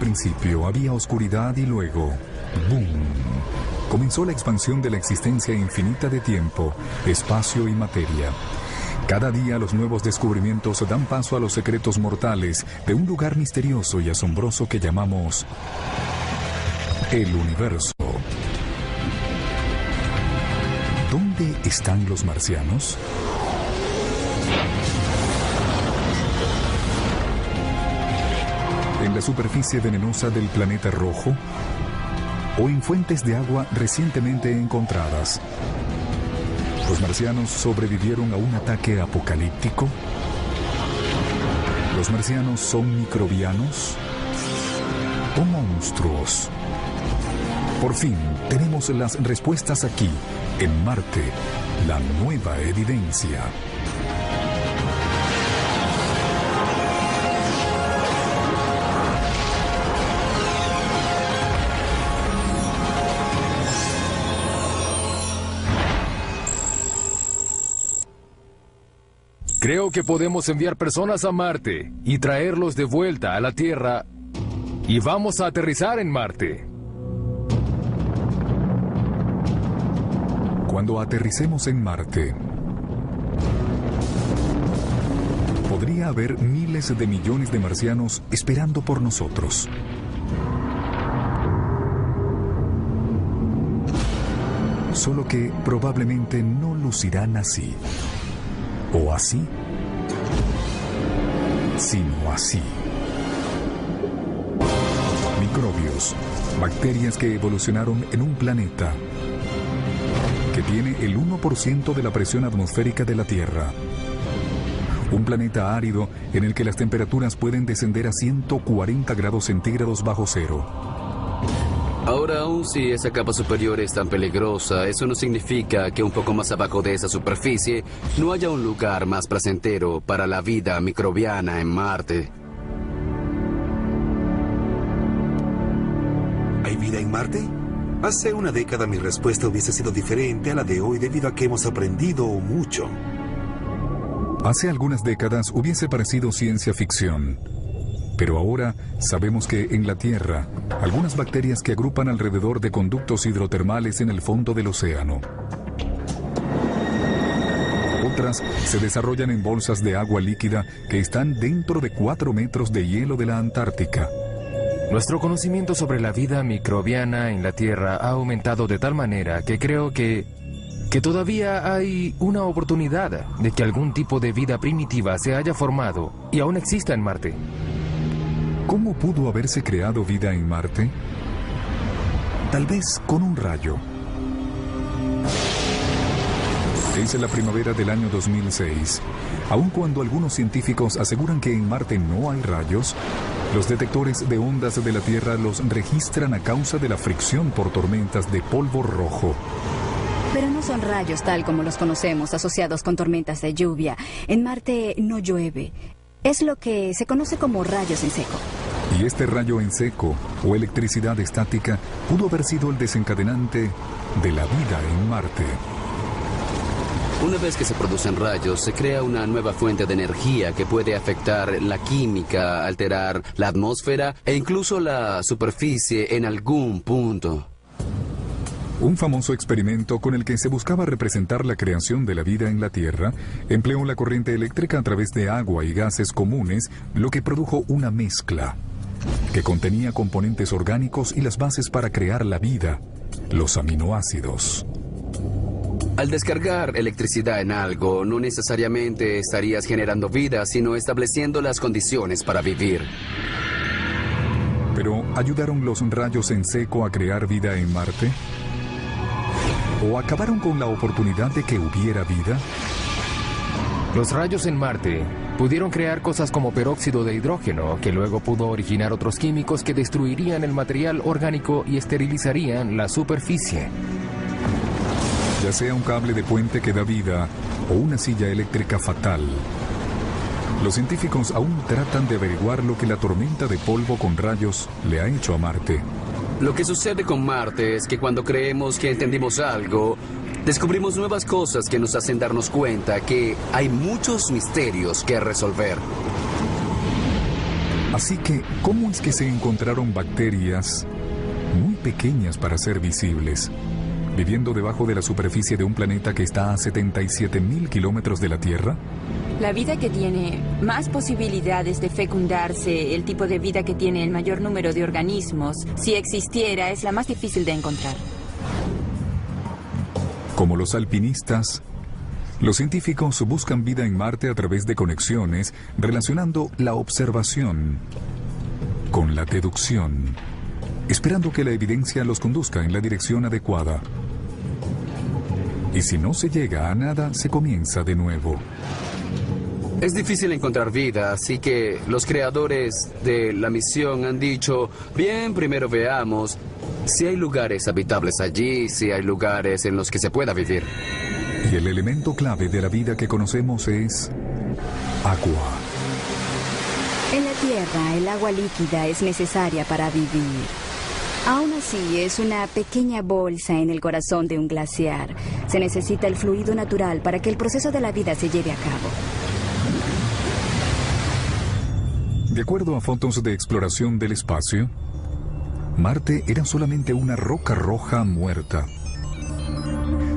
principio había oscuridad y luego, ¡boom!, comenzó la expansión de la existencia infinita de tiempo, espacio y materia. Cada día los nuevos descubrimientos dan paso a los secretos mortales de un lugar misterioso y asombroso que llamamos el universo. ¿Dónde están los marcianos? ¿En la superficie venenosa del planeta rojo? ¿O en fuentes de agua recientemente encontradas? ¿Los marcianos sobrevivieron a un ataque apocalíptico? ¿Los marcianos son microbianos o monstruos? Por fin, tenemos las respuestas aquí, en Marte, la nueva evidencia. Creo que podemos enviar personas a Marte y traerlos de vuelta a la Tierra y vamos a aterrizar en Marte. Cuando aterricemos en Marte, podría haber miles de millones de marcianos esperando por nosotros. Solo que probablemente no lucirán así. O así, sino así. Microbios, bacterias que evolucionaron en un planeta que tiene el 1% de la presión atmosférica de la Tierra. Un planeta árido en el que las temperaturas pueden descender a 140 grados centígrados bajo cero. Ahora, aun si esa capa superior es tan peligrosa, eso no significa que un poco más abajo de esa superficie no haya un lugar más placentero para la vida microbiana en Marte. ¿Hay vida en Marte? Hace una década mi respuesta hubiese sido diferente a la de hoy debido a que hemos aprendido mucho. Hace algunas décadas hubiese parecido ciencia ficción. Pero ahora sabemos que en la Tierra, algunas bacterias que agrupan alrededor de conductos hidrotermales en el fondo del océano. Otras se desarrollan en bolsas de agua líquida que están dentro de 4 metros de hielo de la Antártica. Nuestro conocimiento sobre la vida microbiana en la Tierra ha aumentado de tal manera que creo que todavía hay una oportunidad de que algún tipo de vida primitiva se haya formado y aún exista en Marte. ¿Cómo pudo haberse creado vida en Marte? Tal vez con un rayo. Es la primavera del año 2006. Aun cuando algunos científicos aseguran que en Marte no hay rayos, los detectores de ondas de la Tierra los registran a causa de la fricción por tormentas de polvo rojo. Pero no son rayos tal como los conocemos, asociados con tormentas de lluvia. En Marte no llueve. Es lo que se conoce como rayos en seco. Y este rayo en seco, o electricidad estática, pudo haber sido el desencadenante de la vida en Marte. Una vez que se producen rayos, se crea una nueva fuente de energía que puede afectar la química, alterar la atmósfera e incluso la superficie en algún punto. Un famoso experimento con el que se buscaba representar la creación de la vida en la Tierra empleó la corriente eléctrica a través de agua y gases comunes, lo que produjo una mezcla que contenía componentes orgánicos y las bases para crear la vida, los aminoácidos. Al descargar electricidad en algo, no necesariamente estarías generando vida, sino estableciendo las condiciones para vivir. Pero, ¿ayudaron los rayos en seco a crear vida en Marte? ¿O acabaron con la oportunidad de que hubiera vida? Los rayos en Marte pudieron crear cosas como peróxido de hidrógeno, que luego pudo originar otros químicos que destruirían el material orgánico y esterilizarían la superficie. Ya sea un cable de puente que da vida o una silla eléctrica fatal, los científicos aún tratan de averiguar lo que la tormenta de polvo con rayos le ha hecho a Marte. Lo que sucede con Marte es que cuando creemos que entendimos algo, descubrimos nuevas cosas que nos hacen darnos cuenta que hay muchos misterios que resolver. Así que, ¿cómo es que se encontraron bacterias muy pequeñas para ser visibles, viviendo debajo de la superficie de un planeta que está a 77.000 kilómetros de la Tierra? La vida que tiene más posibilidades de fecundarse, el tipo de vida que tiene el mayor número de organismos, si existiera, es la más difícil de encontrar. Como los alpinistas, los científicos buscan vida en Marte a través de conexiones relacionando la observación con la deducción, esperando que la evidencia los conduzca en la dirección adecuada. Y si no se llega a nada, se comienza de nuevo. Es difícil encontrar vida, así que los creadores de la misión han dicho, bien, primero veamos si hay lugares habitables allí, si hay lugares en los que se pueda vivir. Y el elemento clave de la vida que conocemos es agua. En la Tierra, el agua líquida es necesaria para vivir. Aún así, es una pequeña bolsa en el corazón de un glaciar. Se necesita el fluido natural para que el proceso de la vida se lleve a cabo. De acuerdo a fotos de exploración del espacio, Marte era solamente una roca roja muerta.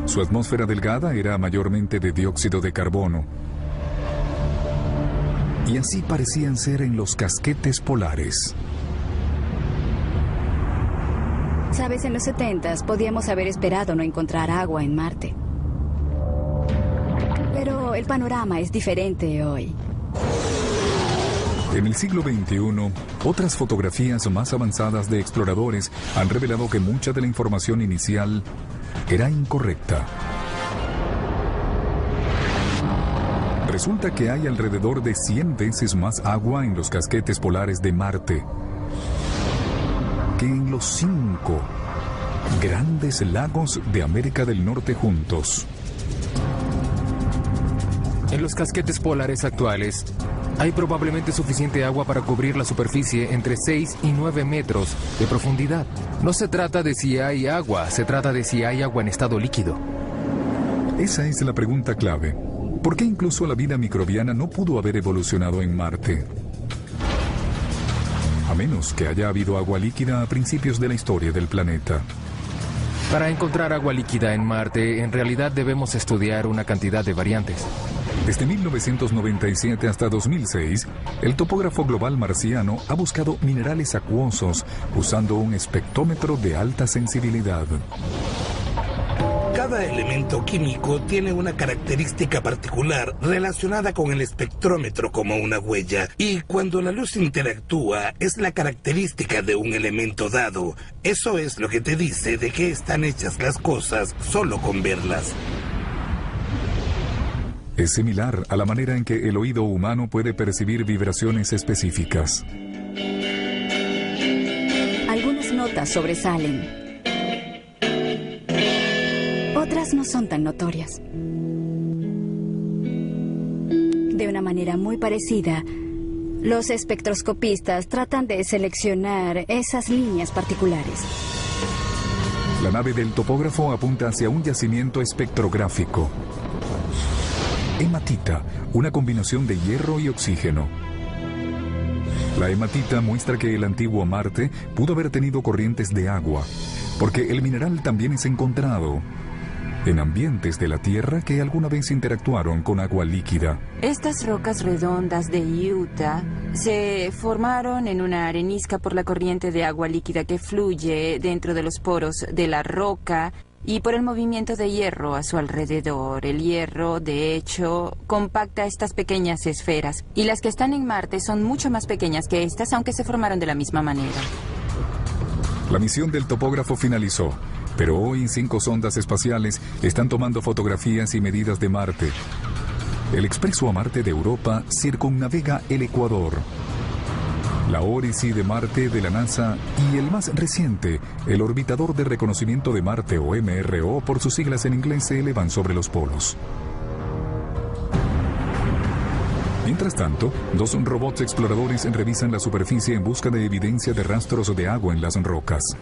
Su atmósfera delgada era mayormente de dióxido de carbono. Y así parecían ser en los casquetes polares. Sabes, en los 70s podíamos haber esperado no encontrar agua en Marte. Pero el panorama es diferente hoy. En el siglo XXI, otras fotografías más avanzadas de exploradores han revelado que mucha de la información inicial era incorrecta. Resulta que hay alrededor de 100 veces más agua en los casquetes polares de Marte que en los 5 grandes lagos de América del Norte juntos. En los casquetes polares actuales, hay probablemente suficiente agua para cubrir la superficie entre 6 y 9 metros de profundidad. No se trata de si hay agua, se trata de si hay agua en estado líquido. Esa es la pregunta clave. ¿Por qué incluso la vida microbiana no pudo haber evolucionado en Marte? A menos que haya habido agua líquida a principios de la historia del planeta. Para encontrar agua líquida en Marte, en realidad debemos estudiar una cantidad de variantes. Desde 1997 hasta 2006, el topógrafo global marciano ha buscado minerales acuosos usando un espectrómetro de alta sensibilidad. Cada elemento químico tiene una característica particular relacionada con el espectrómetro como una huella, y cuando la luz interactúa es la característica de un elemento dado. Eso es lo que te dice de qué están hechas las cosas solo con verlas. Es similar a la manera en que el oído humano puede percibir vibraciones específicas. Algunas notas sobresalen. Otras no son tan notorias. De una manera muy parecida, los espectroscopistas tratan de seleccionar esas líneas particulares. La nave del topógrafo apunta hacia un yacimiento espectrográfico. Hematita, una combinación de hierro y oxígeno. La hematita muestra que el antiguo Marte pudo haber tenido corrientes de agua, porque el mineral también es encontrado en ambientes de la Tierra que alguna vez interactuaron con agua líquida. Estas rocas redondas de Utah se formaron en una arenisca por la corriente de agua líquida que fluye dentro de los poros de la roca y por el movimiento de hierro a su alrededor. El hierro, de hecho, compacta estas pequeñas esferas, y las que están en Marte son mucho más pequeñas que estas, aunque se formaron de la misma manera. La misión del topógrafo finalizó, pero hoy 5 sondas espaciales están tomando fotografías y medidas de Marte. El expreso a Marte de Europa circunnavega el Ecuador. La Odyssey de Marte de la NASA y el más reciente, el Orbitador de Reconocimiento de Marte o MRO por sus siglas en inglés, se elevan sobre los polos. Mientras tanto, 2 robots exploradores revisan la superficie en busca de evidencia de rastros de agua en las rocas.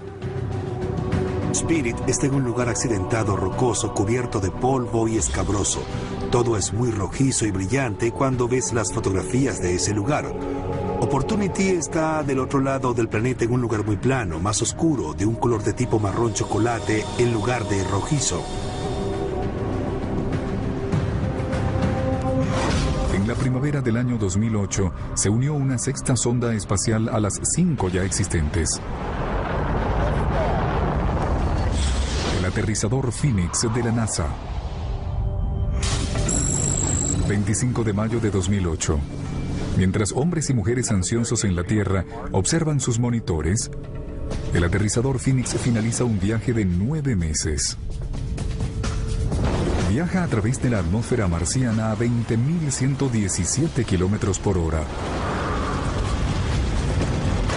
Spirit está en un lugar accidentado, rocoso, cubierto de polvo y escabroso. Todo es muy rojizo y brillante cuando ves las fotografías de ese lugar. Opportunity está del otro lado del planeta en un lugar muy plano, más oscuro, de un color de tipo marrón chocolate en lugar de rojizo. En la primavera del año 2008 se unió una sexta sonda espacial a las 5 ya existentes. El aterrizador Phoenix de la NASA. 25 de mayo de 2008. Mientras hombres y mujeres ansiosos en la Tierra observan sus monitores, el aterrizador Phoenix finaliza un viaje de 9 meses. Viaja a través de la atmósfera marciana a 20.117 kilómetros por hora.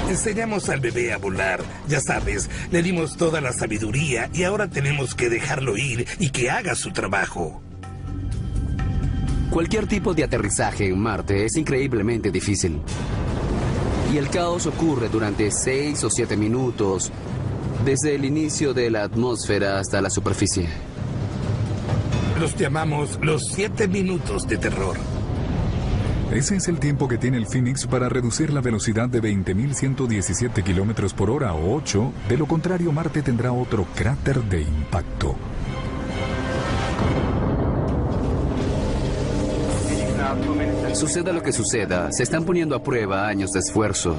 Enseñamos al bebé a volar, ya sabes, le dimos toda la sabiduría y ahora tenemos que dejarlo ir y que haga su trabajo. Cualquier tipo de aterrizaje en Marte es increíblemente difícil. Y el caos ocurre durante 6 o 7 minutos, desde el inicio de la atmósfera hasta la superficie. Los llamamos los 7 minutos de terror. Ese es el tiempo que tiene el Phoenix para reducir la velocidad de 20.117 kilómetros por hora a 8. De lo contrario, Marte tendrá otro cráter de impacto. Suceda lo que suceda, se están poniendo a prueba años de esfuerzo.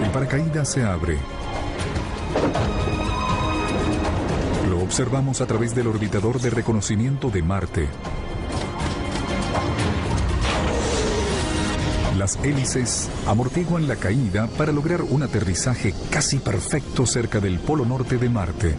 El paracaídas se abre. Lo observamos a través del orbitador de reconocimiento de Marte. Las hélices amortiguan la caída para lograr un aterrizaje casi perfecto cerca del polo norte de Marte.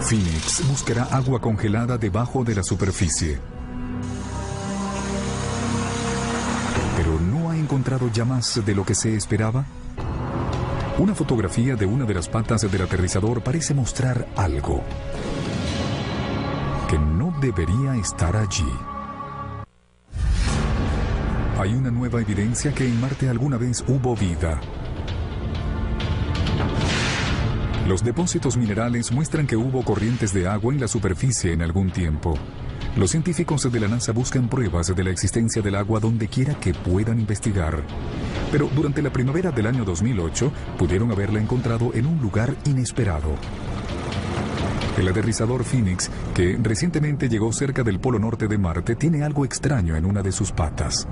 Phoenix buscará agua congelada debajo de la superficie. Pero ¿no ha encontrado ya más de lo que se esperaba? Una fotografía de una de las patas del aterrizador parece mostrar algo que no debería estar allí. Hay una nueva evidencia que en Marte alguna vez hubo vida. Los depósitos minerales muestran que hubo corrientes de agua en la superficie en algún tiempo. Los científicos de la NASA buscan pruebas de la existencia del agua donde quiera que puedan investigar. Pero durante la primavera del año 2008 pudieron haberla encontrado en un lugar inesperado. El aterrizador Phoenix, que recientemente llegó cerca del polo norte de Marte, tiene algo extraño en una de sus patas.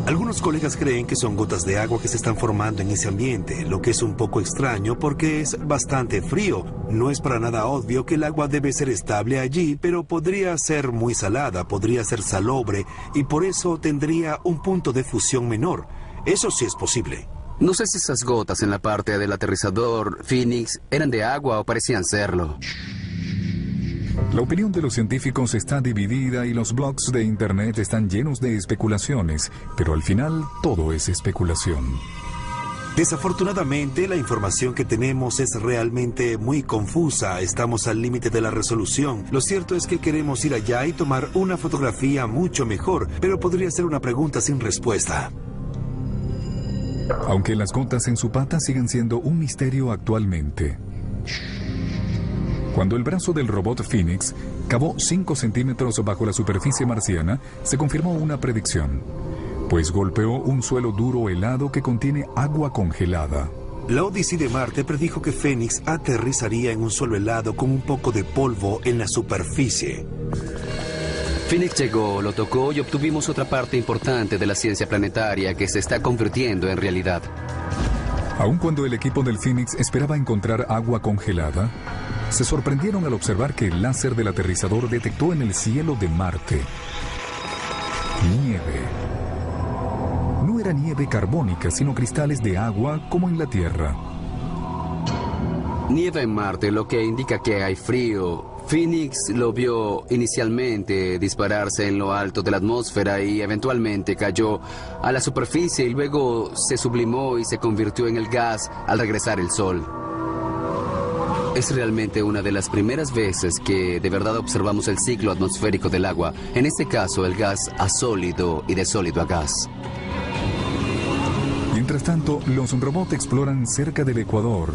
Algunos colegas creen que son gotas de agua que se están formando en ese ambiente, lo que es un poco extraño porque es bastante frío. No es para nada obvio que el agua debe ser estable allí, pero podría ser muy salada, podría ser salobre y por eso tendría un punto de fusión menor. Eso sí es posible. No sé si esas gotas en la parte del aterrizador Phoenix eran de agua o parecían serlo. La opinión de los científicos está dividida y los blogs de internet están llenos de especulaciones, pero al final todo es especulación. Desafortunadamente, la información que tenemos es realmente muy confusa. Estamos al límite de la resolución. Lo cierto es que queremos ir allá y tomar una fotografía mucho mejor, pero podría ser una pregunta sin respuesta. Aunque las gotas en su pata siguen siendo un misterio actualmente. Cuando el brazo del robot Phoenix cavó 5 centímetros bajo la superficie marciana, se confirmó una predicción, pues golpeó un suelo duro helado que contiene agua congelada. La Odyssey de Marte predijo que Phoenix aterrizaría en un suelo helado con un poco de polvo en la superficie. Phoenix llegó, lo tocó y obtuvimos otra parte importante de la ciencia planetaria que se está convirtiendo en realidad. Aun cuando el equipo del Phoenix esperaba encontrar agua congelada, se sorprendieron al observar que el láser del aterrizador detectó en el cielo de Marte nieve. No era nieve carbónica, sino cristales de agua como en la Tierra. Nieve en Marte, lo que indica que hay frío. Phoenix lo vio inicialmente dispararse en lo alto de la atmósfera y eventualmente cayó a la superficie y luego se sublimó y se convirtió en el gas al regresar el sol. Es realmente una de las primeras veces que de verdad observamos el ciclo atmosférico del agua, en este caso el gas a sólido y de sólido a gas. Mientras tanto, los robots exploran cerca del Ecuador.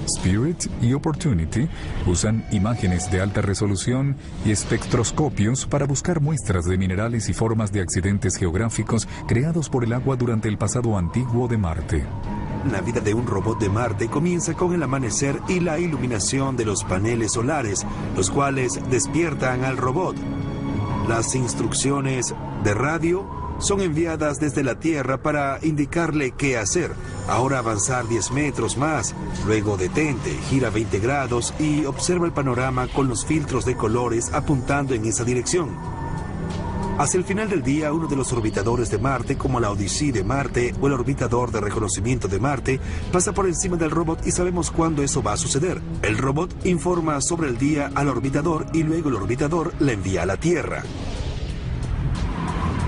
Spirit y Opportunity usan imágenes de alta resolución y espectroscopios para buscar muestras de minerales y formas de accidentes geográficos creados por el agua durante el pasado antiguo de Marte. La vida de un robot de Marte comienza con el amanecer y la iluminación de los paneles solares, los cuales despiertan al robot. Las instrucciones de radio son enviadas desde la Tierra para indicarle qué hacer. Ahora avanzar 10 metros más, luego detente, gira 20 grados y observa el panorama con los filtros de colores apuntando en esa dirección. Hacia el final del día, uno de los orbitadores de Marte, como la Odyssey de Marte o el orbitador de reconocimiento de Marte, pasa por encima del robot y sabemos cuándo eso va a suceder. El robot informa sobre el día al orbitador y luego el orbitador la envía a la Tierra.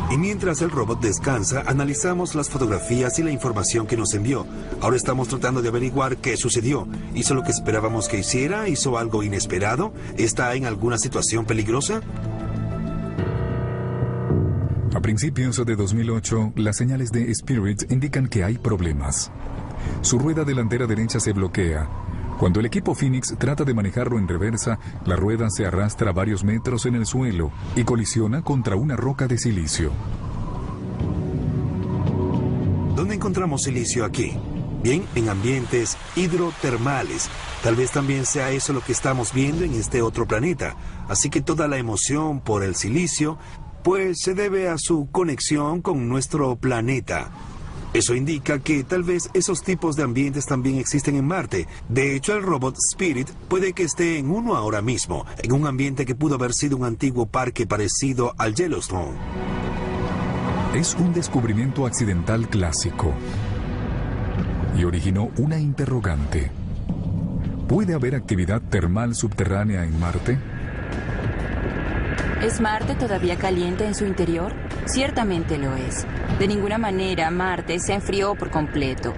Y mientras el robot descansa, analizamos las fotografías y la información que nos envió. Ahora estamos tratando de averiguar qué sucedió. ¿Hizo lo que esperábamos que hiciera? ¿Hizo algo inesperado? ¿Está en alguna situación peligrosa? A principios de 2008, las señales de Spirit indican que hay problemas. Su rueda delantera derecha se bloquea. Cuando el equipo Phoenix trata de manejarlo en reversa, la rueda se arrastra varios metros en el suelo y colisiona contra una roca de silicio. ¿Dónde encontramos silicio aquí? Bien, en ambientes hidrotermales. Tal vez también sea eso lo que estamos viendo en este otro planeta. Así que toda la emoción por el silicio, pues se debe a su conexión con nuestro planeta. Eso indica que tal vez esos tipos de ambientes también existen en Marte. De hecho, el robot Spirit puede que esté en uno ahora mismo, en un ambiente que pudo haber sido un antiguo parque parecido al Yellowstone. Es un descubrimiento accidental clásico y originó una interrogante. ¿Puede haber actividad termal subterránea en Marte? ¿Es Marte todavía caliente en su interior? Ciertamente lo es. De ninguna manera Marte se enfrió por completo.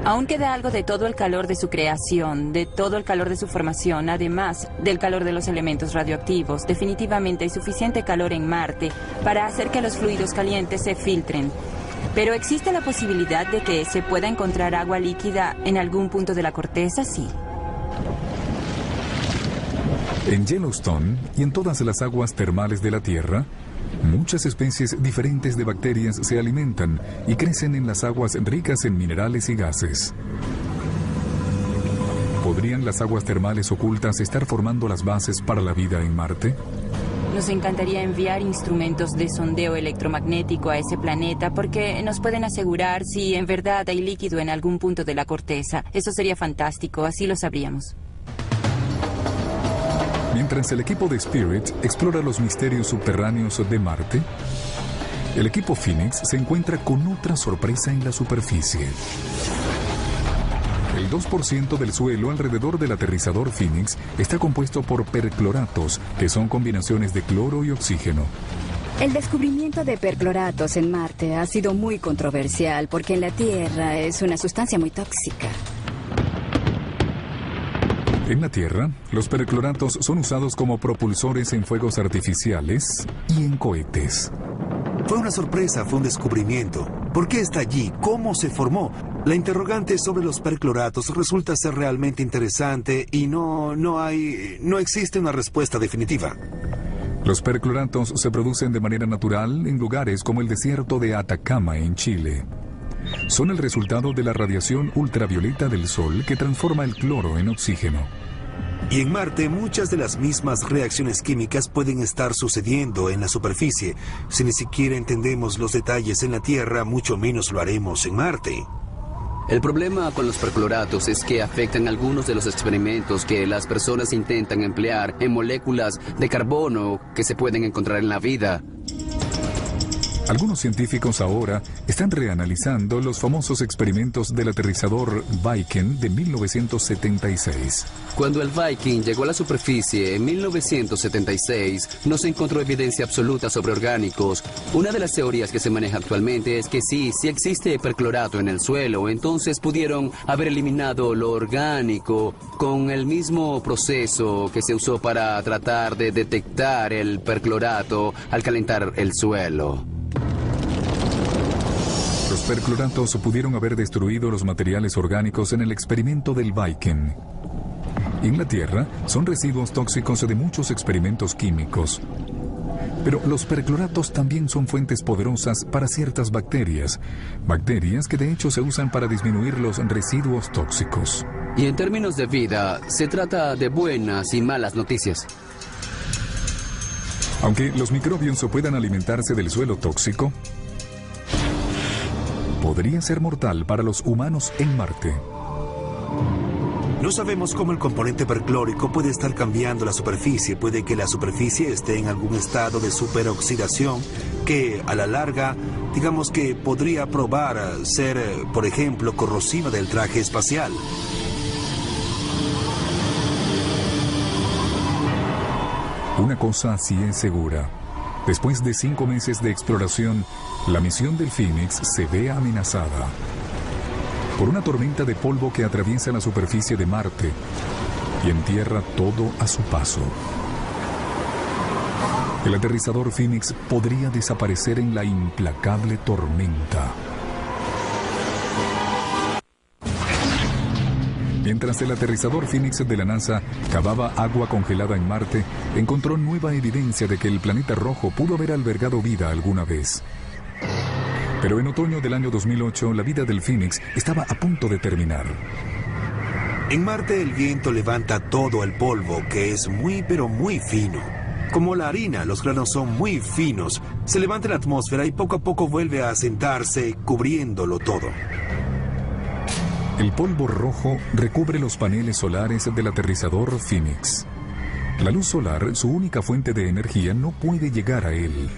Aún queda algo de todo el calor de su creación, de todo el calor de su formación, además del calor de los elementos radioactivos. Definitivamente hay suficiente calor en Marte para hacer que los fluidos calientes se filtren. Pero ¿existe la posibilidad de que se pueda encontrar agua líquida en algún punto de la corteza? Sí. En Yellowstone y en todas las aguas termales de la Tierra, muchas especies diferentes de bacterias se alimentan y crecen en las aguas ricas en minerales y gases. ¿Podrían las aguas termales ocultas estar formando las bases para la vida en Marte? Nos encantaría enviar instrumentos de sondeo electromagnético a ese planeta porque nos pueden asegurar si en verdad hay líquido en algún punto de la corteza. Eso sería fantástico, así lo sabríamos. Mientras el equipo de Spirit explora los misterios subterráneos de Marte, el equipo Phoenix se encuentra con otra sorpresa en la superficie. El 2% del suelo alrededor del aterrizador Phoenix está compuesto por percloratos, que son combinaciones de cloro y oxígeno. El descubrimiento de percloratos en Marte ha sido muy controversial porque en la Tierra es una sustancia muy tóxica. En la Tierra, los percloratos son usados como propulsores en fuegos artificiales y en cohetes. Fue una sorpresa, fue un descubrimiento. ¿Por qué está allí? ¿Cómo se formó? La interrogante sobre los percloratos resulta ser realmente interesante y no existe una respuesta definitiva. Los percloratos se producen de manera natural en lugares como el desierto de Atacama en Chile. Son el resultado de la radiación ultravioleta del Sol que transforma el cloro en oxígeno. Y en Marte muchas de las mismas reacciones químicas pueden estar sucediendo en la superficie. Si ni siquiera entendemos los detalles en la Tierra, mucho menos lo haremos en Marte. El problema con los percloratos es que afectan algunos de los experimentos que las personas intentan emplear en moléculas de carbono que se pueden encontrar en la vida. Algunos científicos ahora están reanalizando los famosos experimentos del aterrizador Viking de 1976. Cuando el Viking llegó a la superficie en 1976, no se encontró evidencia absoluta sobre orgánicos. Una de las teorías que se maneja actualmente es que sí existe perclorato en el suelo, entonces pudieron haber eliminado lo orgánico con el mismo proceso que se usó para tratar de detectar el perclorato al calentar el suelo. Los percloratos pudieron haber destruido los materiales orgánicos en el experimento del Viking. En la Tierra son residuos tóxicos de muchos experimentos químicos. Pero los percloratos también son fuentes poderosas para ciertas bacterias. Bacterias que de hecho se usan para disminuir los residuos tóxicos. Y en términos de vida, se trata de buenas y malas noticias. Aunque los microbios puedan alimentarse del suelo tóxico, podría ser mortal para los humanos en Marte. No sabemos cómo el componente perclórico puede estar cambiando la superficie. Puede que la superficie esté en algún estado de superoxidación que a la larga, digamos que podría probar a ser, por ejemplo, corrosiva del traje espacial. Una cosa sí es segura. Después de 5 meses de exploración, la misión del Phoenix se ve amenazada por una tormenta de polvo que atraviesa la superficie de Marte y entierra todo a su paso. El aterrizador Phoenix podría desaparecer en la implacable tormenta. Mientras el aterrizador Phoenix de la NASA cavaba agua congelada en Marte, encontró nueva evidencia de que el planeta rojo pudo haber albergado vida alguna vez. Pero en otoño del año 2008, la vida del Phoenix estaba a punto de terminar. En Marte el viento levanta todo el polvo, que es muy pero muy fino. Como la harina, los granos son muy finos. Se levanta en la atmósfera y poco a poco vuelve a asentarse, cubriéndolo todo. El polvo rojo recubre los paneles solares del aterrizador Phoenix. La luz solar, su única fuente de energía, no puede llegar a él.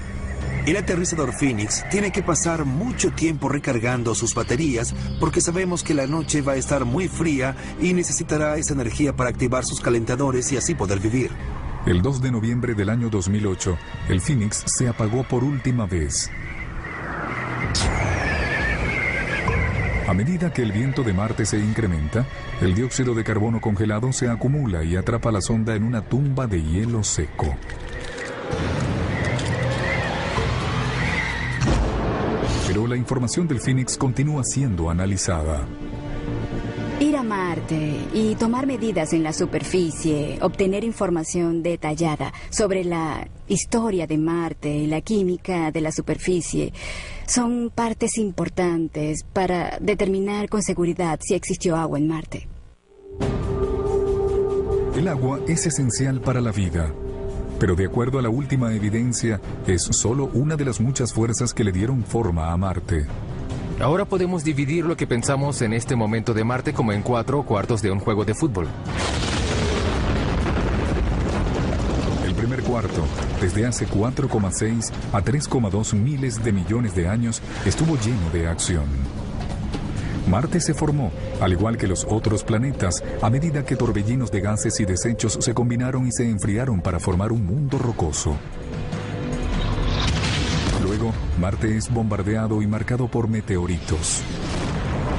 El aterrizador Phoenix tiene que pasar mucho tiempo recargando sus baterías porque sabemos que la noche va a estar muy fría y necesitará esa energía para activar sus calentadores y así poder vivir. El 2 de noviembre del año 2008, el Phoenix se apagó por última vez. A medida que el viento de Marte se incrementa, el dióxido de carbono congelado se acumula y atrapa la sonda en una tumba de hielo seco. Pero la información del Phoenix continúa siendo analizada. Ir a Marte y tomar medidas en la superficie, obtener información detallada sobre la historia de Marte y la química de la superficie, son partes importantes para determinar con seguridad si existió agua en Marte. El agua es esencial para la vida, pero de acuerdo a la última evidencia, es solo una de las muchas fuerzas que le dieron forma a Marte. Ahora podemos dividir lo que pensamos en este momento de Marte como en 4 cuartos de un juego de fútbol. El primer cuarto, desde hace 4,6 a 3,2 miles de millones de años, estuvo lleno de acción. Marte se formó, al igual que los otros planetas, a medida que torbellinos de gases y desechos se combinaron y se enfriaron para formar un mundo rocoso. Luego, Marte es bombardeado y marcado por meteoritos.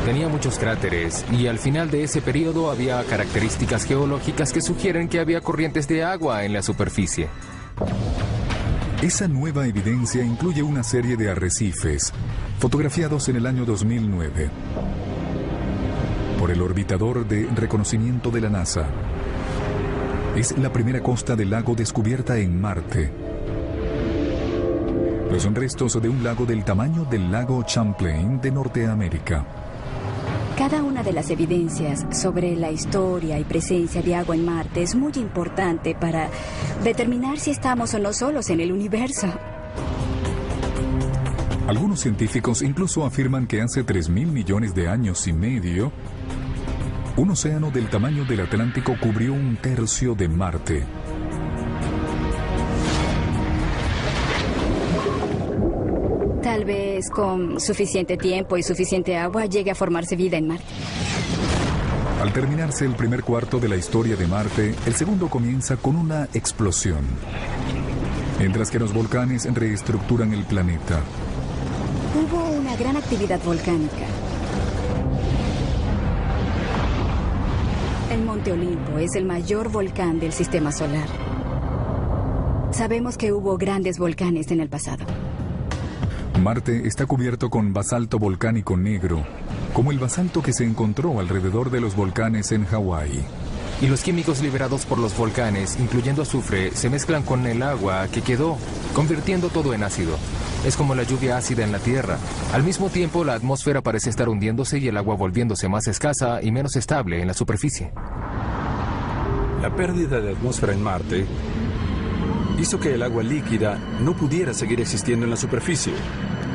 Tenía muchos cráteres y al final de ese periodo había características geológicas que sugieren que había corrientes de agua en la superficie. Esa nueva evidencia incluye una serie de arrecifes, fotografiados en el año 2009 por el orbitador de reconocimiento de la NASA. Es la primera costa del lago descubierta en Marte. Los restos de un lago del tamaño del lago Champlain de Norteamérica. Cada una de las evidencias sobre la historia y presencia de agua en Marte es muy importante para determinar si estamos o no solos en el universo. Algunos científicos incluso afirman que hace 3.000 millones de años y medio, un océano del tamaño del Atlántico cubrió 1/3 de Marte. Tal vez con suficiente tiempo y suficiente agua llegue a formarse vida en Marte. Al terminarse el primer cuarto de la historia de Marte, el segundo comienza con una explosión. Mientras que los volcanes reestructuran el planeta. Hubo una gran actividad volcánica. El Monte Olimpo es el mayor volcán del sistema solar. Sabemos que hubo grandes volcanes en el pasado. Marte está cubierto con basalto volcánico negro, como el basalto que se encontró alrededor de los volcanes en Hawái. Y los químicos liberados por los volcanes, incluyendo azufre, se mezclan con el agua que quedó, convirtiendo todo en ácido. Es como la lluvia ácida en la Tierra. Al mismo tiempo, la atmósfera parece estar hundiéndose y el agua volviéndose más escasa y menos estable en la superficie. La pérdida de atmósfera en Marte hizo que el agua líquida no pudiera seguir existiendo en la superficie.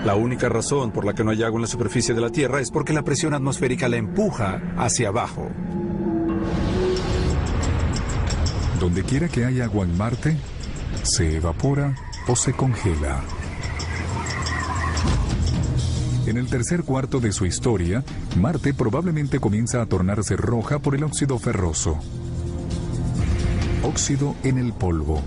La única razón por la que no hay agua en la superficie de la Tierra es porque la presión atmosférica la empuja hacia abajo. Donde quiera que haya agua en Marte, se evapora o se congela. En el tercer cuarto de su historia, Marte probablemente comienza a tornarse roja por el óxido ferroso. Óxido en el polvo.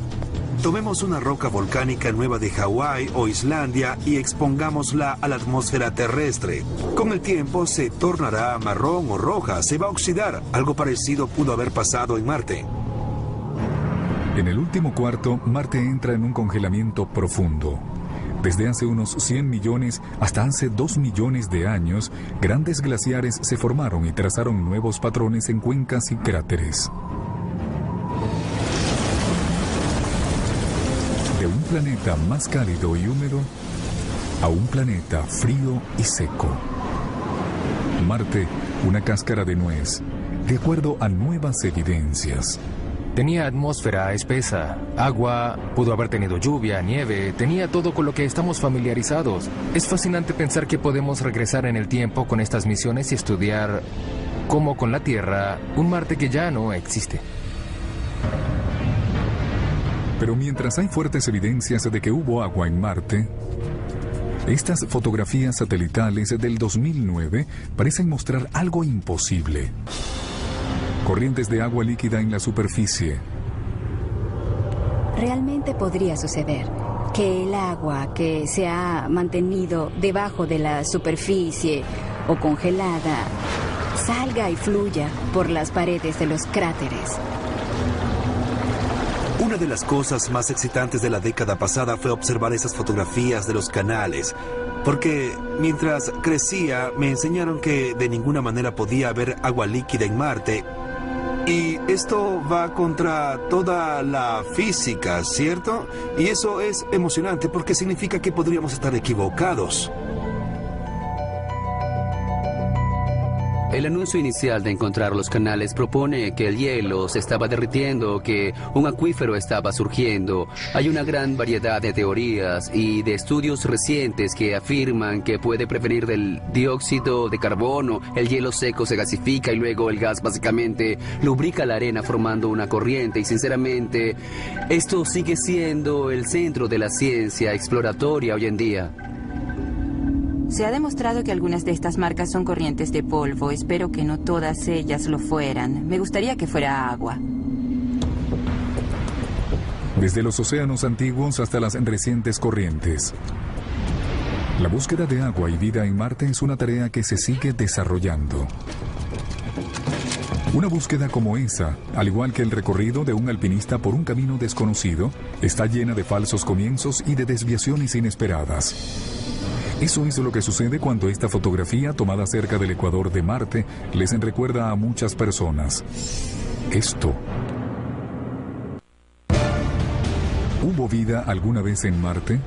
Tomemos una roca volcánica nueva de Hawái o Islandia y expongámosla a la atmósfera terrestre. Con el tiempo se tornará marrón o roja, se va a oxidar. Algo parecido pudo haber pasado en Marte. En el último cuarto, Marte entra en un congelamiento profundo. Desde hace unos 100 millones hasta hace 2 millones de años, grandes glaciares se formaron y trazaron nuevos patrones en cuencas y cráteres. De un planeta más cálido y húmedo a un planeta frío y seco. Marte, una cáscara de nuez, de acuerdo a nuevas evidencias. Tenía atmósfera espesa, agua, pudo haber tenido lluvia, nieve, tenía todo con lo que estamos familiarizados. Es fascinante pensar que podemos regresar en el tiempo con estas misiones y estudiar, como con la Tierra, un Marte que ya no existe. Pero mientras hay fuertes evidencias de que hubo agua en Marte, estas fotografías satelitales del 2009 parecen mostrar algo imposible. Corrientes de agua líquida en la superficie. Realmente podría suceder que el agua que se ha mantenido debajo de la superficie o congelada salga y fluya por las paredes de los cráteres. Una de las cosas más excitantes de la década pasada fue observar esas fotografías de los canales. Porque mientras crecía me enseñaron que de ninguna manera podía haber agua líquida en Marte. Y esto va contra toda la física, ¿cierto? Y eso es emocionante porque significa que podríamos estar equivocados. El anuncio inicial de encontrar los canales propone que el hielo se estaba derritiendo, que un acuífero estaba surgiendo. Hay una gran variedad de teorías y de estudios recientes que afirman que puede prevenir del dióxido de carbono. El hielo seco se gasifica y luego el gas básicamente lubrica la arena formando una corriente. Y sinceramente, esto sigue siendo el centro de la ciencia exploratoria hoy en día. Se ha demostrado que algunas de estas marcas son corrientes de polvo. Espero que no todas ellas lo fueran. Me gustaría que fuera agua. Desde los océanos antiguos hasta las recientes corrientes. La búsqueda de agua y vida en Marte es una tarea que se sigue desarrollando. Una búsqueda como esa, al igual que el recorrido de un alpinista por un camino desconocido, está llena de falsos comienzos y de desviaciones inesperadas. Eso es lo que sucede cuando esta fotografía tomada cerca del ecuador de Marte les recuerda a muchas personas. Esto. ¿Hubo vida alguna vez en Marte?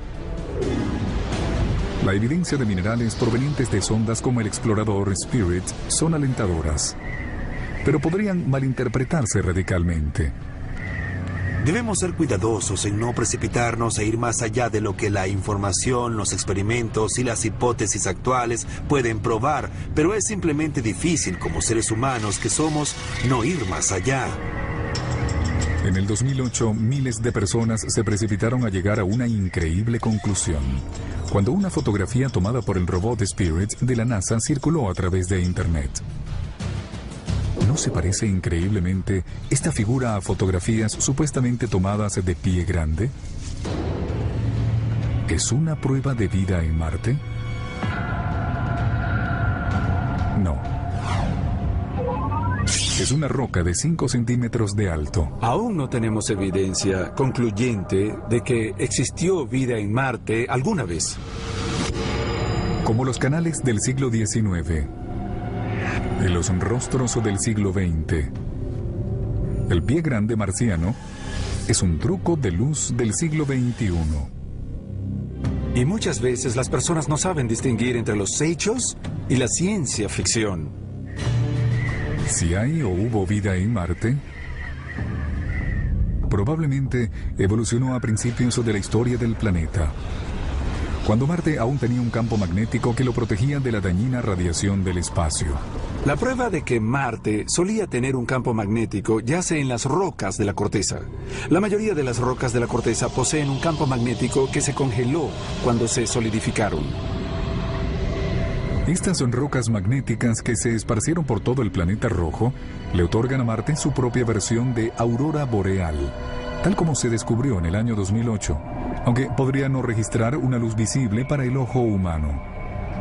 La evidencia de minerales provenientes de sondas como el explorador Spirit son alentadoras, pero podrían malinterpretarse radicalmente. Debemos ser cuidadosos en no precipitarnos e ir más allá de lo que la información, los experimentos y las hipótesis actuales pueden probar, pero es simplemente difícil como seres humanos que somos no ir más allá. En el 2008, miles de personas se precipitaron a llegar a una increíble conclusión. cuando una fotografía tomada por el robot Spirit de la NASA circuló a través de Internet. ¿No se parece increíblemente esta figura a fotografías supuestamente tomadas de pie grande? ¿Es una prueba de vida en Marte? No. Es una roca de 5 centímetros de alto. Aún no tenemos evidencia concluyente de que existió vida en Marte alguna vez. Como los canales del siglo XIX y los rostros del siglo XX, el pie grande marciano es un truco de luz del siglo XXI. Y muchas veces las personas no saben distinguir entre los hechos y la ciencia ficción. Si hay o hubo vida en Marte, probablemente evolucionó a principios de la historia del planeta, cuando Marte aún tenía un campo magnético que lo protegía de la dañina radiación del espacio. La prueba de que Marte solía tener un campo magnético yace en las rocas de la corteza. La mayoría de las rocas de la corteza poseen un campo magnético que se congeló cuando se solidificaron. Estas son rocas magnéticas que se esparcieron por todo el planeta rojo, le otorgan a Marte su propia versión de aurora boreal, tal como se descubrió en el año 2008, aunque podría no registrar una luz visible para el ojo humano.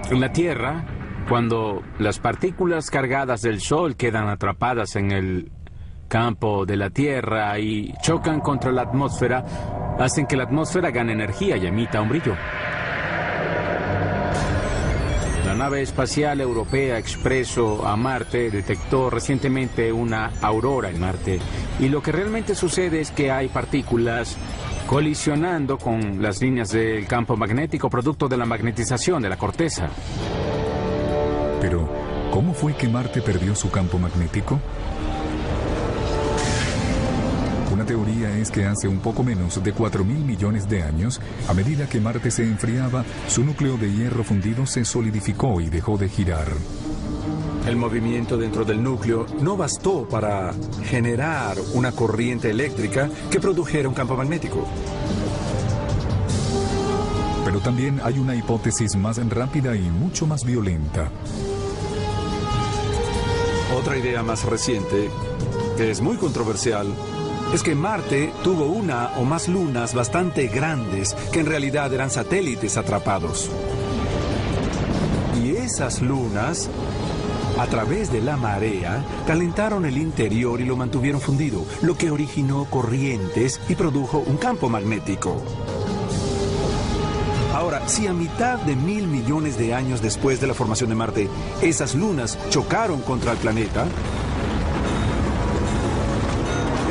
En la Tierra, cuando las partículas cargadas del Sol quedan atrapadas en el campo de la Tierra y chocan contra la atmósfera, hacen que la atmósfera gane energía y emita un brillo. La nave espacial europea Expreso a Marte detectó recientemente una aurora en Marte. Y lo que realmente sucede es que hay partículas colisionando con las líneas del campo magnético producto de la magnetización de la corteza. Pero, ¿cómo fue que Marte perdió su campo magnético? Una teoría es que hace un poco menos de 4.000 millones de años, a medida que Marte se enfriaba, su núcleo de hierro fundido se solidificó y dejó de girar. El movimiento dentro del núcleo no bastó para generar una corriente eléctrica que produjera un campo magnético. Pero también hay una hipótesis más rápida y mucho más violenta. Otra idea más reciente, que es muy controversial, es que Marte tuvo una o más lunas bastante grandes que en realidad eran satélites atrapados. Y esas lunas, a través de la marea, calentaron el interior y lo mantuvieron fundido, lo que originó corrientes y produjo un campo magnético. Ahora, si a mitad de 1.000 millones de años después de la formación de Marte, esas lunas chocaron contra el planeta,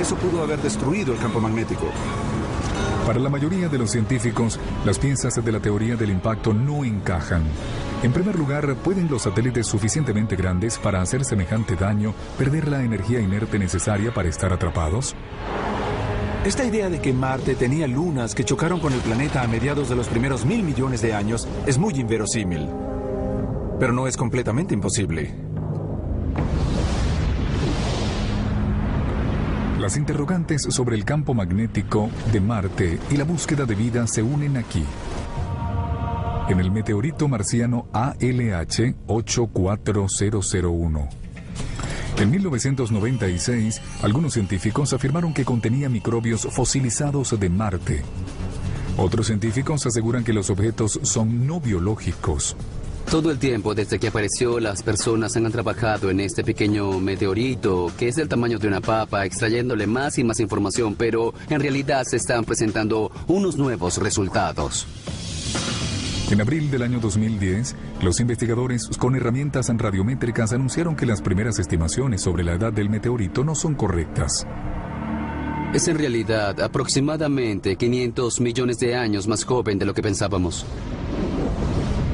eso pudo haber destruido el campo magnético. Para la mayoría de los científicos, las piezas de la teoría del impacto no encajan. En primer lugar, ¿pueden los satélites suficientemente grandes para hacer semejante daño perder la energía inerte necesaria para estar atrapados? Esta idea de que Marte tenía lunas que chocaron con el planeta a mediados de los primeros 1.000 millones de años es muy inverosímil. Pero no es completamente imposible. Las interrogantes sobre el campo magnético de Marte y la búsqueda de vida se unen aquí, en el meteorito marciano ALH 84001. En 1996, algunos científicos afirmaron que contenía microbios fosilizados de Marte. Otros científicos aseguran que los objetos son no biológicos. Todo el tiempo desde que apareció, las personas han trabajado en este pequeño meteorito, que es del tamaño de una papa, extrayéndole más y más información, pero en realidad se están presentando unos nuevos resultados. En abril del año 2010, los investigadores con herramientas radiométricas anunciaron que las primeras estimaciones sobre la edad del meteorito no son correctas. Es en realidad aproximadamente 500 millones de años más joven de lo que pensábamos.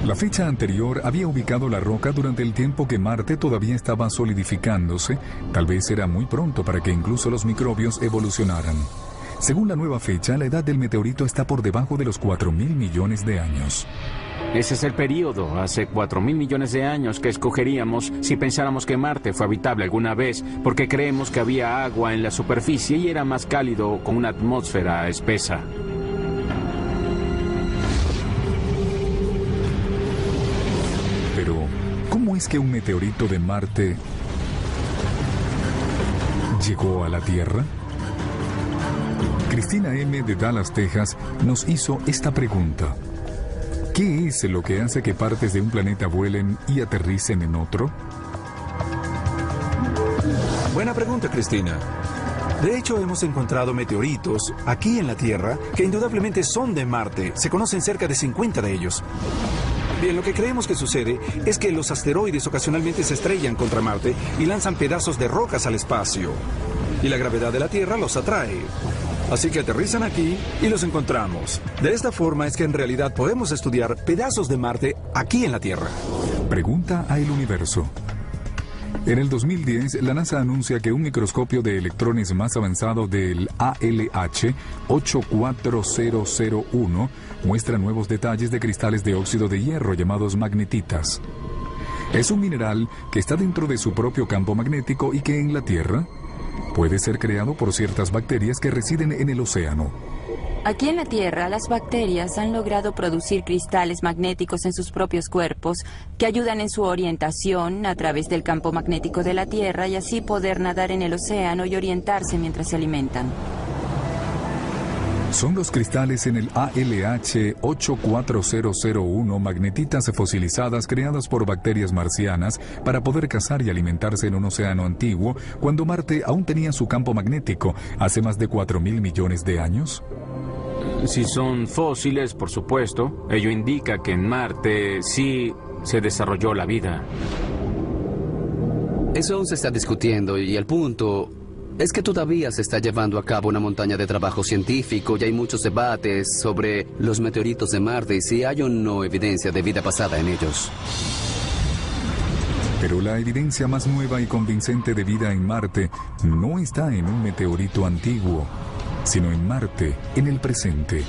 La fecha anterior había ubicado la roca durante el tiempo que Marte todavía estaba solidificándose. Tal vez era muy pronto para que incluso los microbios evolucionaran. Según la nueva fecha, la edad del meteorito está por debajo de los 4.000 millones de años. Ese es el periodo, hace 4.000 millones de años, que escogeríamos si pensáramos que Marte fue habitable alguna vez, porque creemos que había agua en la superficie y era más cálido con una atmósfera espesa. Pero, ¿cómo es que un meteorito de Marte llegó a la Tierra? Cristina M. de Dallas, Texas, nos hizo esta pregunta. ¿Qué es lo que hace que partes de un planeta vuelen y aterricen en otro? Buena pregunta, Cristina. De hecho, hemos encontrado meteoritos aquí en la Tierra que indudablemente son de Marte. Se conocen cerca de 50 de ellos. Bien, lo que creemos que sucede es que los asteroides ocasionalmente se estrellan contra Marte y lanzan pedazos de rocas al espacio. Y la gravedad de la Tierra los atrae. Así que aterrizan aquí y los encontramos. De esta forma es que en realidad podemos estudiar pedazos de Marte aquí en la Tierra. Pregunta a el universo. En el 2010, la NASA anuncia que un microscopio de electrones más avanzado del ALH 84001 muestra nuevos detalles de cristales de óxido de hierro llamados magnetitas. Es un mineral que está dentro de su propio campo magnético y que en la Tierra puede ser creado por ciertas bacterias que residen en el océano. Aquí en la Tierra, las bacterias han logrado producir cristales magnéticos en sus propios cuerpos que ayudan en su orientación a través del campo magnético de la Tierra y así poder nadar en el océano y orientarse mientras se alimentan. Son los cristales en el ALH 84001 magnetitas fosilizadas creadas por bacterias marcianas para poder cazar y alimentarse en un océano antiguo cuando Marte aún tenía su campo magnético hace más de 4.000 millones de años. Si son fósiles, por supuesto, ello indica que en Marte sí se desarrolló la vida. Eso aún se está discutiendo y el punto es que todavía se está llevando a cabo una montaña de trabajo científico y hay muchos debates sobre los meteoritos de Marte y si hay o no evidencia de vida pasada en ellos. Pero la evidencia más nueva y convincente de vida en Marte no está en un meteorito antiguo, sino en Marte, en el presente,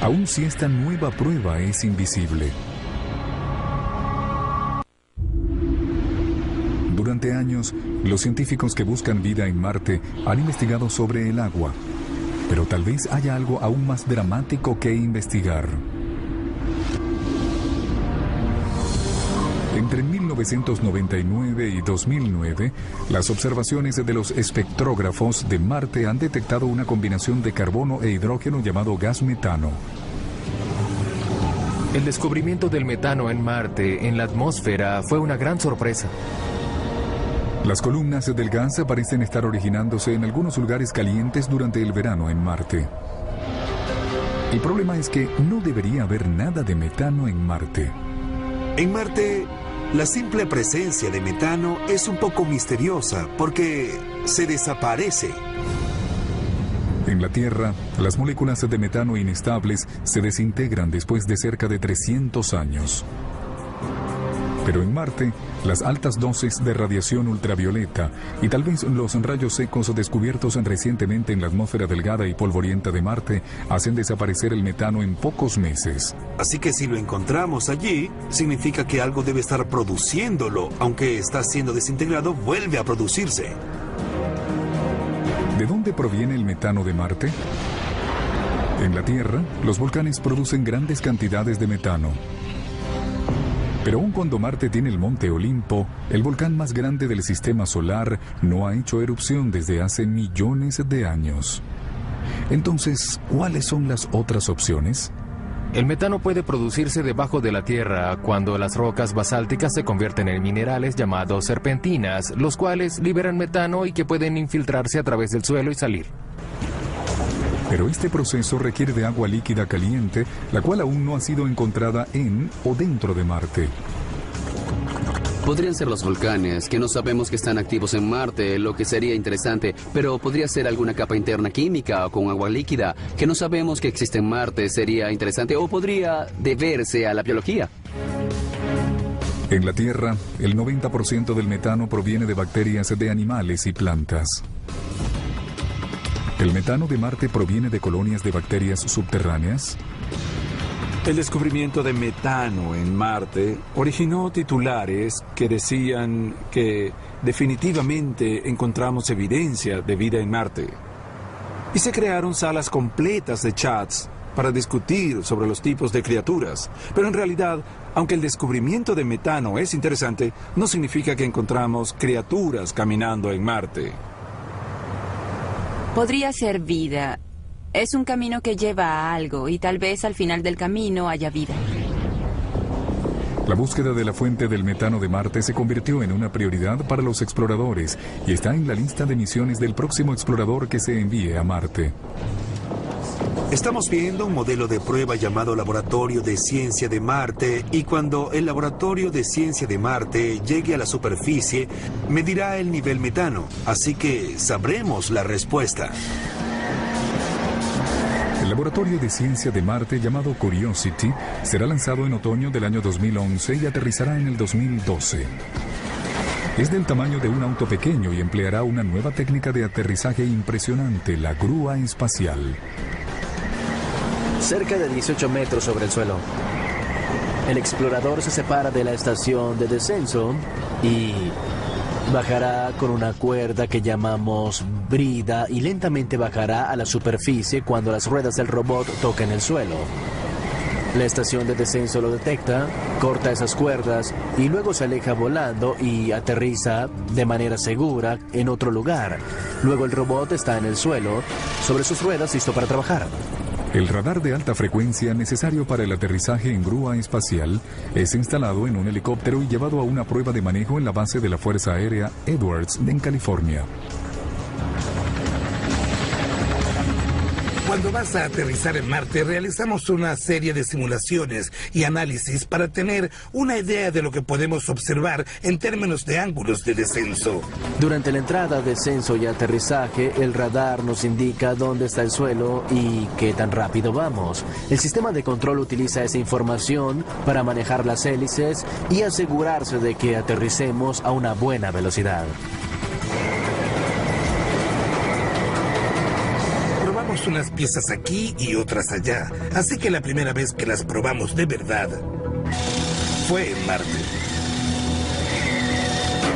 aun si esta nueva prueba es invisible. Durante años, los científicos que buscan vida en Marte han investigado sobre el agua, pero tal vez haya algo aún más dramático que investigar. Entre 1999 y 2009, las observaciones de los espectrógrafos de Marte han detectado una combinación de carbono e hidrógeno llamado gas metano. El descubrimiento del metano en Marte, en la atmósfera, fue una gran sorpresa. Las columnas del gas parecen estar originándose en algunos lugares calientes durante el verano en Marte. El problema es que no debería haber nada de metano en Marte. En Marte, la simple presencia de metano es un poco misteriosa porque se desaparece. En la Tierra, las moléculas de metano inestables se desintegran después de cerca de 300 años. Pero en Marte, las altas dosis de radiación ultravioleta y tal vez los rayos secos descubiertos recientemente en la atmósfera delgada y polvorienta de Marte hacen desaparecer el metano en pocos meses. Así que si lo encontramos allí, significa que algo debe estar produciéndolo. Aunque está siendo desintegrado, vuelve a producirse. ¿De dónde proviene el metano de Marte? En la Tierra, los volcanes producen grandes cantidades de metano. Pero aun cuando Marte tiene el Monte Olimpo, el volcán más grande del sistema solar no ha hecho erupción desde hace millones de años. Entonces, ¿cuáles son las otras opciones? El metano puede producirse debajo de la Tierra cuando las rocas basálticas se convierten en minerales llamados serpentinas, los cuales liberan metano y que pueden infiltrarse a través del suelo y salir. Pero este proceso requiere de agua líquida caliente, la cual aún no ha sido encontrada en o dentro de Marte. Podrían ser los volcanes, que no sabemos que están activos en Marte, lo que sería interesante, pero podría ser alguna capa interna química o con agua líquida, que no sabemos que existe en Marte, sería interesante, o podría deberse a la biología. En la Tierra, el 90% del metano proviene de bacterias de animales y plantas. ¿El metano de Marte proviene de colonias de bacterias subterráneas? El descubrimiento de metano en Marte originó titulares que decían que definitivamente encontramos evidencia de vida en Marte. Y se crearon salas completas de chats para discutir sobre los tipos de criaturas. Pero en realidad, aunque el descubrimiento de metano es interesante, no significa que encontramos criaturas caminando en Marte. Podría ser vida. Es un camino que lleva a algo y tal vez al final del camino haya vida. La búsqueda de la fuente del metano de Marte se convirtió en una prioridad para los exploradores y está en la lista de misiones del próximo explorador que se envíe a Marte. Estamos viendo un modelo de prueba llamado Laboratorio de Ciencia de Marte, y cuando el Laboratorio de Ciencia de Marte llegue a la superficie, medirá el nivel metano, así que sabremos la respuesta. El Laboratorio de Ciencia de Marte, llamado Curiosity, será lanzado en otoño del año 2011 y aterrizará en el 2012. Es del tamaño de un auto pequeño y empleará una nueva técnica de aterrizaje impresionante, la grúa espacial. Cerca de 18 metros sobre el suelo. El explorador se separa de la estación de descenso y bajará con una cuerda que llamamos brida y lentamente bajará a la superficie cuando las ruedas del robot toquen el suelo. La estación de descenso lo detecta, corta esas cuerdas y luego se aleja volando y aterriza de manera segura en otro lugar. Luego el robot está en el suelo, sobre sus ruedas, listo para trabajar. El radar de alta frecuencia necesario para el aterrizaje en grúa espacial es instalado en un helicóptero y llevado a una prueba de manejo en la base de la Fuerza Aérea Edwards en California. Cuando vas a aterrizar en Marte, realizamos una serie de simulaciones y análisis para tener una idea de lo que podemos observar en términos de ángulos de descenso. Durante la entrada, descenso y aterrizaje, el radar nos indica dónde está el suelo y qué tan rápido vamos. El sistema de control utiliza esa información para manejar las hélices y asegurarse de que aterricemos a una buena velocidad. Unas piezas aquí y otras allá, así que la primera vez que las probamos de verdad fue en Marte.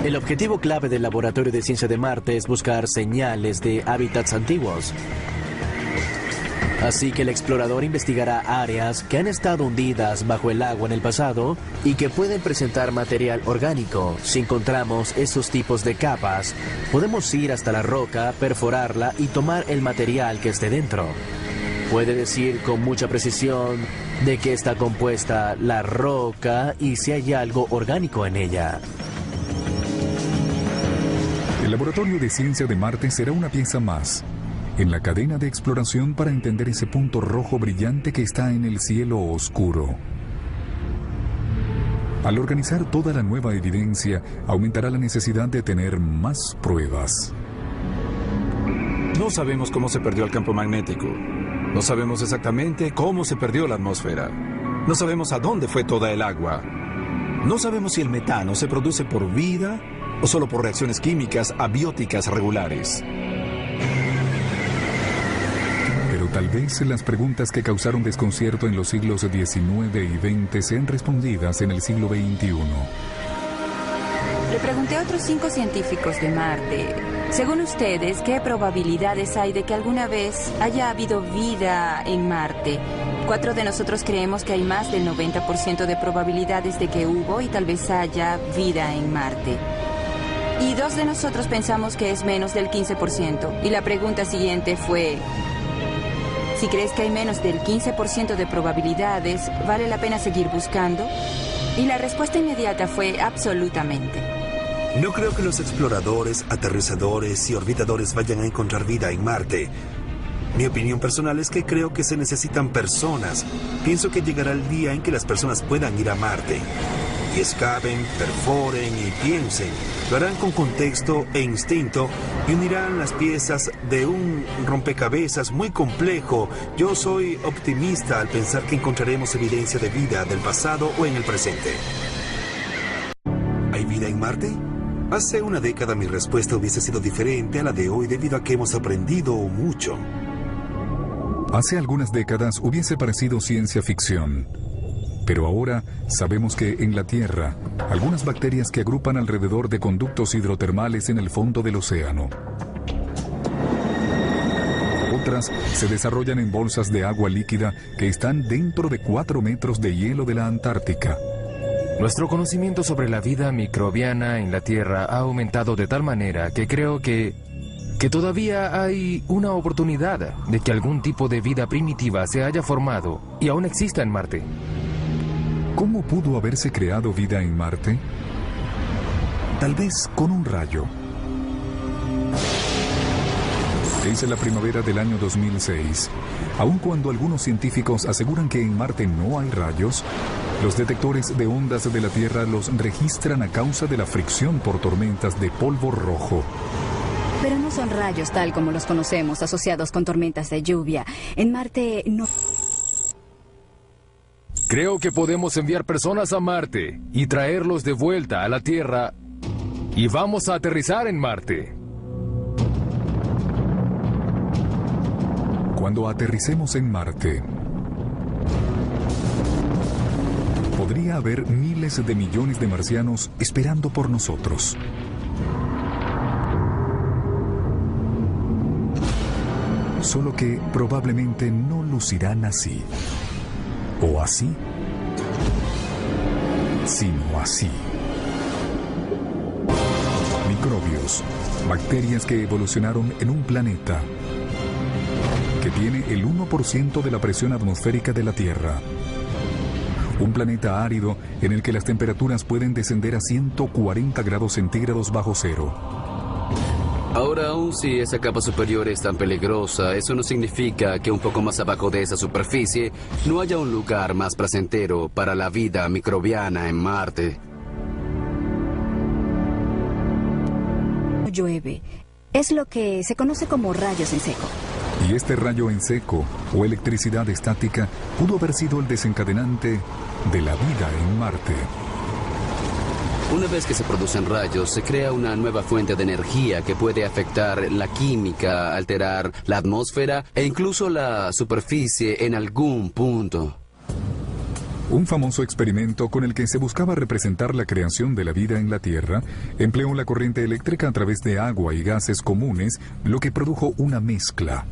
El objetivo clave del Laboratorio de Ciencia de Marte es buscar señales de hábitats antiguos. Así que el explorador investigará áreas que han estado hundidas bajo el agua en el pasado y que pueden presentar material orgánico. Si encontramos esos tipos de capas, podemos ir hasta la roca, perforarla y tomar el material que esté dentro. Puede decir con mucha precisión de qué está compuesta la roca y si hay algo orgánico en ella. El Laboratorio de Ciencia de Marte será una pieza más en la cadena de exploración para entender ese punto rojo brillante que está en el cielo oscuro. Al organizar toda la nueva evidencia, aumentará la necesidad de tener más pruebas. No sabemos cómo se perdió el campo magnético. No sabemos exactamente cómo se perdió la atmósfera. No sabemos a dónde fue toda el agua. No sabemos si el metano se produce por vida o solo por reacciones químicas abióticas regulares. Tal vez las preguntas que causaron desconcierto en los siglos XIX y XX sean respondidas en el siglo XXI. Le pregunté a otros 5 científicos de Marte, según ustedes, ¿qué probabilidades hay de que alguna vez haya habido vida en Marte? 4 de nosotros creemos que hay más del 90% de probabilidades de que hubo y tal vez haya vida en Marte. Y 2 de nosotros pensamos que es menos del 15%. Y la pregunta siguiente fue: si crees que hay menos del 15% de probabilidades, ¿vale la pena seguir buscando? Y la respuesta inmediata fue absolutamente. No creo que los exploradores, aterrizadores y orbitadores vayan a encontrar vida en Marte. Mi opinión personal es que creo que se necesitan personas. Pienso que llegará el día en que las personas puedan ir a Marte. Y excaven, perforen y piensen. Lo harán con contexto e instinto y unirán las piezas de un rompecabezas muy complejo. Yo soy optimista al pensar que encontraremos evidencia de vida del pasado o en el presente. ¿Hay vida en Marte? Hace una década mi respuesta hubiese sido diferente a la de hoy debido a que hemos aprendido mucho. Hace algunas décadas hubiese parecido ciencia ficción. Pero ahora sabemos que en la Tierra, algunas bacterias que agrupan alrededor de conductos hidrotermales en el fondo del océano. Otras se desarrollan en bolsas de agua líquida que están dentro de 4 metros de hielo de la Antártica. Nuestro conocimiento sobre la vida microbiana en la Tierra ha aumentado de tal manera que creo que todavía hay una oportunidad de que algún tipo de vida primitiva se haya formado y aún exista en Marte. ¿Cómo pudo haberse creado vida en Marte? Tal vez con un rayo. Es la primavera del año 2006. Aun cuando algunos científicos aseguran que en Marte no hay rayos, los detectores de ondas de la Tierra los registran a causa de la fricción por tormentas de polvo rojo. Pero no son rayos tal como los conocemos, asociados con tormentas de lluvia. En Marte no... Creo que podemos enviar personas a Marte y traerlos de vuelta a la Tierra y vamos a aterrizar en Marte. Cuando aterricemos en Marte, podría haber miles de millones de marcianos esperando por nosotros. Solo que probablemente no lucirán así. O así, sino así. Microbios, bacterias que evolucionaron en un planeta que tiene el 1% de la presión atmosférica de la Tierra. Un planeta árido en el que las temperaturas pueden descender a 140 grados centígrados bajo cero. Ahora, aun si esa capa superior es tan peligrosa, eso no significa que un poco más abajo de esa superficie no haya un lugar más placentero para la vida microbiana en Marte. Llueve. Es lo que se conoce como rayos en seco. Y este rayo en seco o electricidad estática pudo haber sido el desencadenante de la vida en Marte. Una vez que se producen rayos, se crea una nueva fuente de energía que puede afectar la química, alterar la atmósfera e incluso la superficie en algún punto. Un famoso experimento con el que se buscaba representar la creación de la vida en la Tierra empleó la corriente eléctrica a través de agua y gases comunes, lo que produjo una mezcla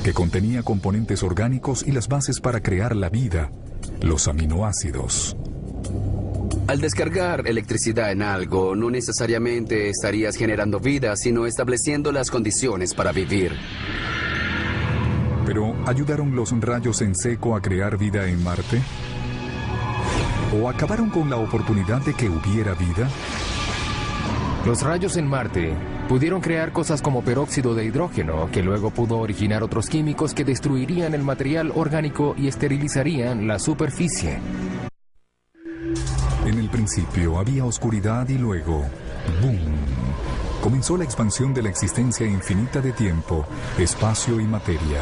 que contenía componentes orgánicos y las bases para crear la vida, los aminoácidos. Al descargar electricidad en algo, no necesariamente estarías generando vida, sino estableciendo las condiciones para vivir. Pero, ¿ayudaron los rayos en seco a crear vida en Marte? ¿O acabaron con la oportunidad de que hubiera vida? Los rayos en Marte pudieron crear cosas como peróxido de hidrógeno, que luego pudo originar otros químicos que destruirían el material orgánico y esterilizarían la superficie. En el principio había oscuridad y luego, ¡boom!, comenzó la expansión de la existencia infinita de tiempo, espacio y materia.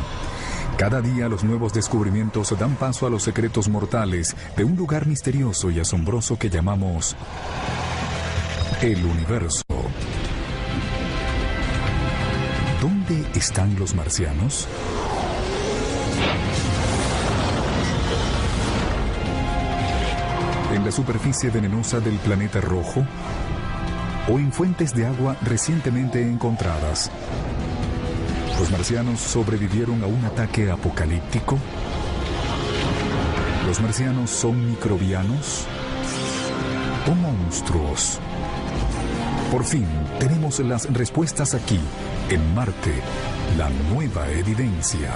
Cada día los nuevos descubrimientos dan paso a los secretos mortales de un lugar misterioso y asombroso que llamamos el universo. ¿Dónde están los marcianos? ¿En la superficie venenosa del planeta rojo? ¿O en fuentes de agua recientemente encontradas? ¿Los marcianos sobrevivieron a un ataque apocalíptico? ¿Los marcianos son microbianos o monstruos? Por fin, tenemos las respuestas aquí, en Marte, la nueva evidencia.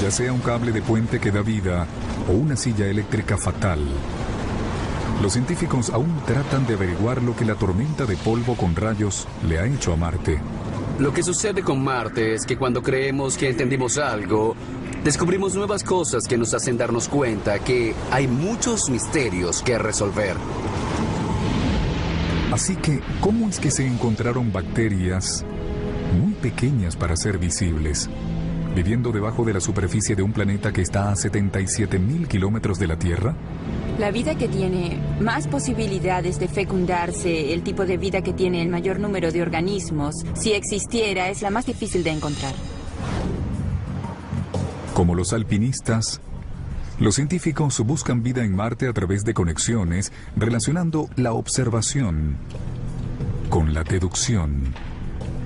Ya sea un cable de puente que da vida o una silla eléctrica fatal, los científicos aún tratan de averiguar lo que la tormenta de polvo con rayos le ha hecho a Marte. Lo que sucede con Marte es que cuando creemos que entendimos algo, descubrimos nuevas cosas que nos hacen darnos cuenta que hay muchos misterios que resolver. Así que, ¿cómo es que se encontraron bacterias muy pequeñas para ser visibles, viviendo debajo de la superficie de un planeta que está a 77.000 kilómetros de la Tierra? La vida que tiene más posibilidades de fecundarse, el tipo de vida que tiene el mayor número de organismos, si existiera, es la más difícil de encontrar. Como los alpinistas, los científicos buscan vida en Marte a través de conexiones relacionando la observación con la deducción,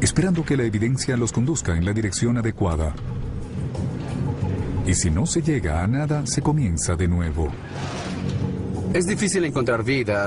esperando que la evidencia los conduzca en la dirección adecuada. Y si no se llega a nada, se comienza de nuevo. Es difícil encontrar vida